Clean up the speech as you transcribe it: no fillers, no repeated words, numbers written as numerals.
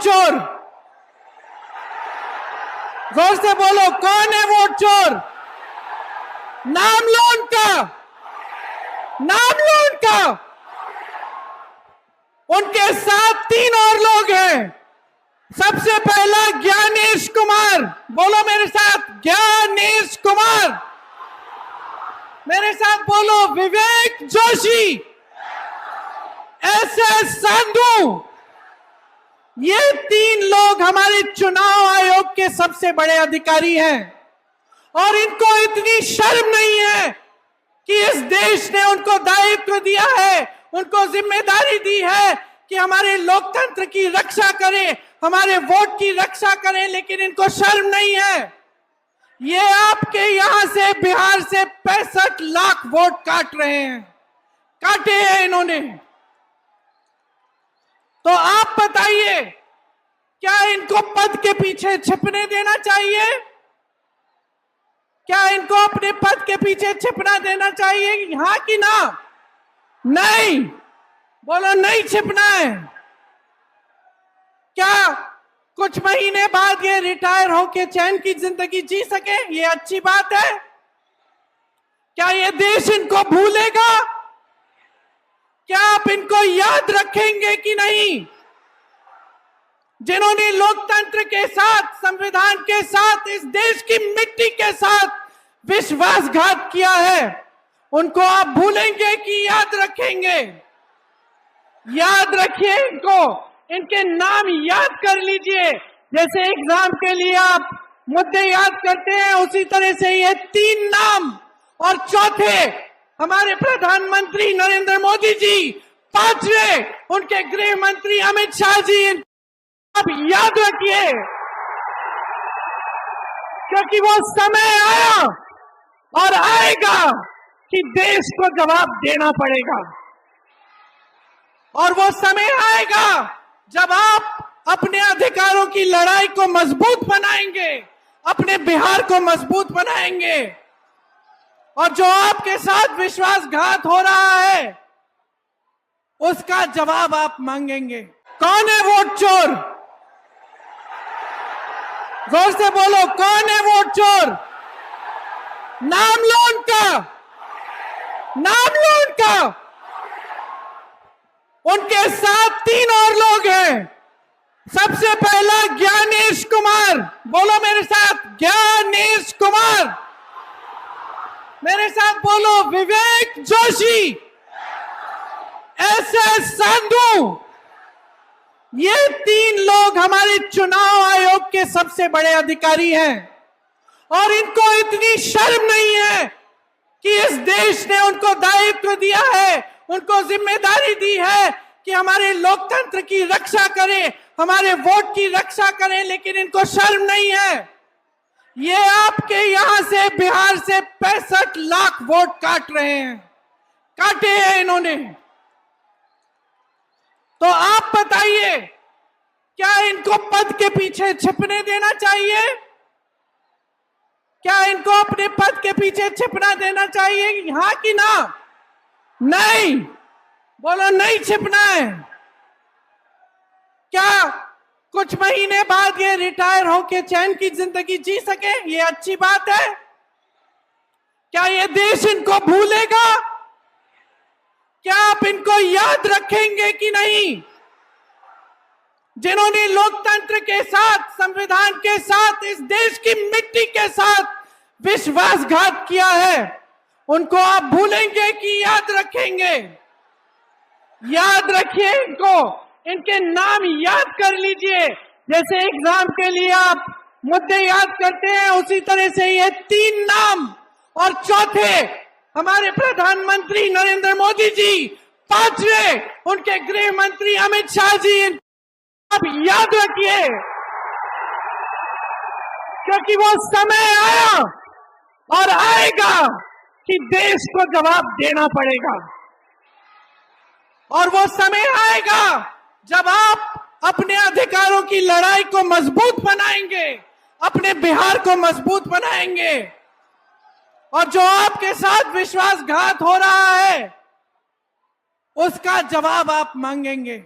चोर? जोर से बोलो, कौन है वोट चोर? नाम लो उनका, नाम लो उनका। उनके साथ 3 और लोग हैं। सबसे पहला ज्ञानेश कुमार, बोलो मेरे साथ, ज्ञानेश कुमार। मेरे साथ बोलो, विवेक जोशी, एसएस संधू। ये 3 लोग हमारे चुनाव आयोग के सबसे बड़े अधिकारी हैं और इनको इतनी शर्म नहीं है कि इस देश ने उनको दायित्व दिया है, उनको जिम्मेदारी दी है कि हमारे लोकतंत्र की रक्षा करें, हमारे वोट की रक्षा करें, लेकिन इनको शर्म नहीं है। ये आपके यहां से, बिहार से 65 लाख वोट काट रहे हैं, काटे हैं इन्होंने। तो आप बताइए, क्या इनको पद के पीछे छिपने देना चाहिए? क्या इनको अपने पद के पीछे छिपना देना चाहिए, हाँ कि ना? नहीं, बोलो नहीं छिपना है। क्या कुछ महीने बाद ये रिटायर होके चैन की जिंदगी जी सके? ये अच्छी बात है। क्या ये देश इनको भूलेगा? क्या आप इनको याद रखेंगे कि नहीं? जिन्होंने लोकतंत्र के साथ, संविधान के साथ, इस देश की मिट्टी के साथ विश्वासघात किया है, उनको आप भूलेंगे कि याद रखेंगे? याद रखिए इनको, इनके नाम याद कर लीजिए। जैसे एग्जाम के लिए आप मुद्दे याद करते हैं, उसी तरह से ये 3 नाम, और चौथे हमारे प्रधानमंत्री नरेंद्र मोदी जी, 5वें उनके गृह मंत्री अमित शाह जी, आप याद रखिए, क्योंकि वो समय आया और आएगा कि देश को जवाब देना पड़ेगा। और वो समय आएगा जब आप अपने अधिकारों की लड़ाई को मजबूत बनाएंगे, अपने बिहार को मजबूत बनाएंगे, और जो आपके साथ विश्वासघात हो रहा है उसका जवाब आप मांगेंगे। कौन है वोट चोर? जोर से बोलो, कौन है वोट चोर? नाम लो उनका, नाम लो उनका। उनके साथ 3 और लोग हैं। सबसे पहला ज्ञानेश कुमार, बोलो मेरे साथ, ज्ञानेश कुमार। मेरे साथ बोलो, विवेक जोशी, एसएस संधू। ये 3 लोग हमारे चुनाव आयोग के सबसे बड़े अधिकारी हैं और इनको इतनी शर्म नहीं है कि इस देश ने उनको दायित्व दिया है, उनको जिम्मेदारी दी है कि हमारे लोकतंत्र की रक्षा करें, हमारे वोट की रक्षा करें, लेकिन इनको शर्म नहीं है। ये आपके यहां से, बिहार से 65 लाख वोट काट रहे हैं, काटे हैं इन्होंने। तो आप बताइए, क्या इनको पद के पीछे छिपने देना चाहिए? क्या इनको अपने पद के पीछे छिपना देना चाहिए, हाँ कि ना? नहीं, बोलो नहीं छिपना है। क्या कुछ महीने बाद ये रिटायर होके चैन की जिंदगी जी सके? ये अच्छी बात है। क्या ये देश इनको भूलेगा? क्या आप इनको याद रखेंगे कि नहीं? जिन्होंने लोकतंत्र के साथ, संविधान के साथ, इस देश की मिट्टी के साथ विश्वासघात किया है, उनको आप भूलेंगे कि याद रखेंगे? याद रखिए इनको, इनके नाम याद कर लीजिए। जैसे एग्जाम के लिए आप मुद्दे याद करते हैं, उसी तरह से ये 3 नाम, और चौथे हमारे प्रधानमंत्री नरेंद्र मोदी जी, 5वें उनके गृह मंत्री अमित शाह जी, आप याद रखिए, क्योंकि वो समय आया और आएगा कि देश को जवाब देना पड़ेगा। और वो समय आएगा जब आप अपने अधिकारों की लड़ाई को मजबूत बनाएंगे, अपने बिहार को मजबूत बनाएंगे, और जो आपके साथ विश्वासघात हो रहा है उसका जवाब आप मांगेंगे।